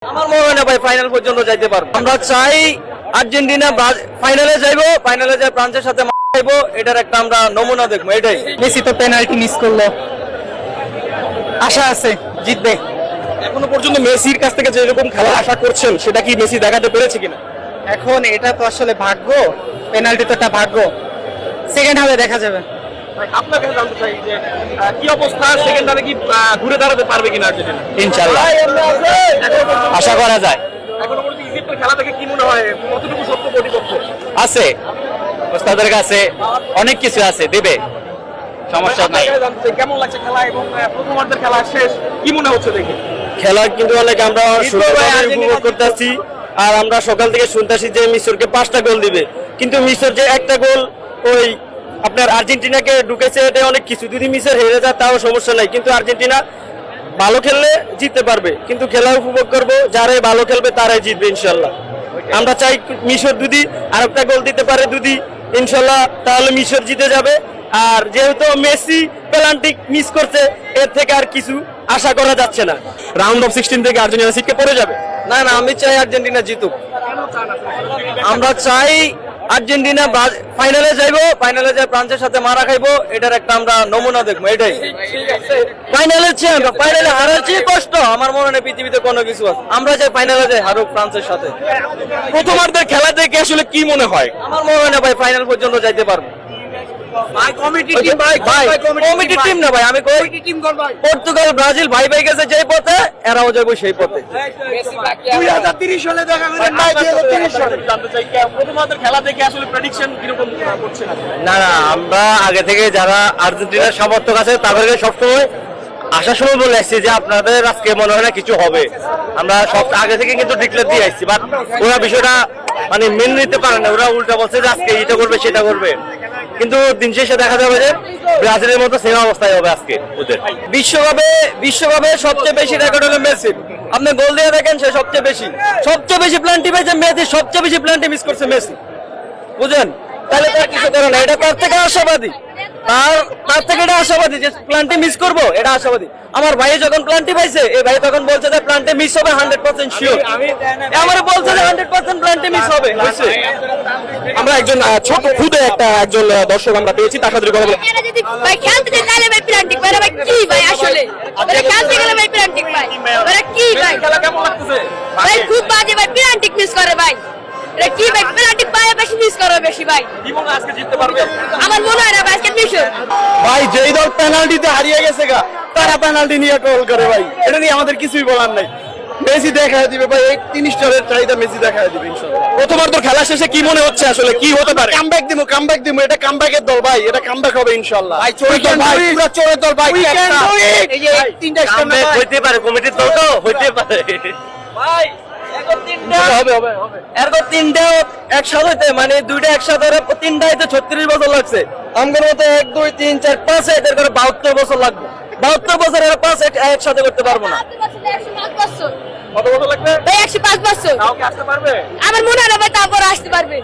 আমার মনে হয় না ভাই ফাইনাল পর্যন্ত যাইতে পারবো। আমরা চাই আর্জেন্টিনা ফাইনালে যাইবো, ফাইনালে যাই ফ্রান্সের সাথে খাইবো, এটার একটা আমরা নমুনা দেখবো। এটাই। মেসি তো পেনাল্টি মিস করলো, আশা আছে জিতবে। এখনো পর্যন্ত মেসির কাছ থেকে যেরকম খেলা আশা করছেন সেটা কি মেসি দেখাতে পেরেছে কিনা? এখন এটা তো আসলে ভাগ্য, পেনাল্টি তো একটা ভাগ্য, সেকেন্ড হাফে দেখা যাবে। আপনার কাছে জানতে চাই যে কি অবস্থা, সেকেন্ড হাফে কি ঘুরে দাঁড়াতে পারবে কিনা আর্জেন্টিনা? ইনশাআল্লাহ আশা করা যায়। এখনো পর্যন্ত ইজিপ্টের খেলা থেকে কি মনে হয় কতটুকু সত্য প্রতিপক্ষ আছে ওস্তাদের কাছে অনেক কিছু আছে, দেবে, সমস্যা নাই। কেমন লাগছে খেলা এবং প্রথমার্ধের খেলা শেষ কি মনে হচ্ছে দেখে? খেলা কিন্তু অনেক আমরা উপভোগ করতেছি, আর আমরা সকাল থেকে শুনতেছি যে মিশরকে 5টা গোল দিবে, কিন্তু মিশর যে একটা গোল ওই আপনার আর্জেন্টিনাকে ঢুকেছে, এটা অনেক কিছু। যদি মিশর হেরে যায় তাও সমস্যা নাই, কিন্তু আর্জেন্টিনা ভালো খেললে জিততে পারবে, কিন্তু খেলা উপভোগ করবো, যারাই ভালো খেলবে তারাই জিতবে ইনশাল্লাহ। আমরা চাই মিশর যদি আরেকটা গোল দিতে পারে যদি ইনশাল্লাহ, তাহলে মিশর জিতে যাবে। আর যেহেতু মেসি পেনাল্টি মিস করছে, এর থেকে আর কিছু আশা করা যাচ্ছে না। রাউন্ড অফ 16 থেকে আর্জেন্টিনা ছিটকে পড়ে যাবে? না না, আমি চাই আর্জেন্টিনা জিতুক। আমরা চাই আর্জেন্টিনা ফাইনালে যাইবো, ফাইনালে যাই ফ্রান্সের সাথে মারা খাইবো, এটার একটা আমরা নমুনা দেখবো। এটাই। ফাইনালে চাই, ফাইনালে হারার চেয়ে কষ্ট আমার মনে হয় পৃথিবীতে কোনো কিছু আছে। আমরা চাই ফাইনালে যাই হারুক ফ্রান্সের সাথে। প্রথমার্ধের খেলা দেখে আসলে কি মনে হয়? আমার মনে হয় না ভাই ফাইনাল পর্যন্ত যাইতে পারবো। পর্তুগাল ব্রাজিল ভাই ভাই গেছে যেই পথে, এরাও যাবো সেই পথে। 2030 সালে দেখা খেলা দেখে আসলে প্রেডিকশন কিরকম করছে? না না, আমরা আগে থেকে যারা আর্জেন্টিনার সমর্থক আছে তাদেরকে সবসময় আশার সময় বলে আসছি যে আপনাদের আজকে মনে হয় না কিছু হবে। আমরা সব আগে থেকে কিন্তু ডিক্লেয়ার দিয়ে আসছি, বাট ওরা বিষয়টা মানে মেনে নিতে পারে না। ওরা উল্টা বলছে যে আজকে এটা করবে সেটা করবে, কিন্তু দিন শেষে দেখা যাবে যে ব্রাজিলের মতো সেম অবস্থায় হবে আজকে ওদের। বিশ্বকাপে সবচেয়ে বেশি রেকর্ড হলো মেসি। আপনি গোল দিয়ে দেখেন, সে সবচেয়ে বেশি প্ল্যান্টি পেয়েছে মেসি, সবচেয়ে বেশি প্ল্যান্টি মিস করছে মেসি। বুঝেন? তাহলে তার কিছু করে না, এটা তার থেকে আশাবাদী, তার থেকে এটা আশাবাদী যে প্ল্যান্টি মিস করবো, এটা আশাবাদী। আমার ভাই যখন প্ল্যান্টি পাইছে, এই ভাই তখন বলছে যে প্ল্যান্টি মিস হবে 100% শিওর। আমার বলছে যে 100% প্ল্যান্টি মিস হবে। আমরা একজন ছোট খুদে একজন দর্শক আমরা পেয়েছি, তার সাথে কথা বলবো। ভাই খেলতে যে তাহলে ভাই প্ল্যান্টিক ভাই, ভাই কি ভাই আসলে ওরা খেলতে গেলে ভাই প্ল্যান্টিক ভাই, ওরা কি ভাই খেলা কেমন লাগতেছে? ভাই খুব বাজে ভাই, প্ল্যান্টিক মিস করে ভাই, এরা কি ভাই প্ল্যান্টিক ভাই বেশি মিস করে বেশি ভাই। কি মনে হয় আজকে জিততে পারবে? আমার মনে হয় না ভাই আজকে মিশর। ভাই যেই দল পেনাল্টিতে হারিয়ে গেছে গা, তারা পেনাল্টি নিয়ে ট্রোল করে ভাই, এটা নিয়ে আমাদের কিছুই বলার নাই। মেসি দেখায় দিবে ভাই, 30 স্টারের চাহিদা মেসি দেখায় দিবে ইনশাআল্লাহ। প্রথমার্ধ খেলা শেষে কি মনে হচ্ছে আসলে কি হতে পারে? কামব্যাক দিমু, এটা কামব্যাকের দল ভাই, এটা কামব্যাক হবে ইনশাআল্লাহ। ভাই চোরের দল ভাই, পুরো চোরের দল ভাই। এই যে 3টা কামব্যাক হইতে পারে, কমিটির দল তো হইতে পারে ভাই। এরকম তিনটা একসাথে হইতে, মানে দুইটা একসাথে 3টা হইতে 36 বছর লাগছে। আমাদের মতো 1 2 3 4 5 এদের করে 72 বছর লাগবে। 72 বছর এরা 5 একসাথে করতে পারবো না। 105 বছর কত বছর লাগবে ভাই? 105 বছর। কাউকে আসতে পারবে? আমার মনে হয় না ভাই তারপর আসতে পারবে।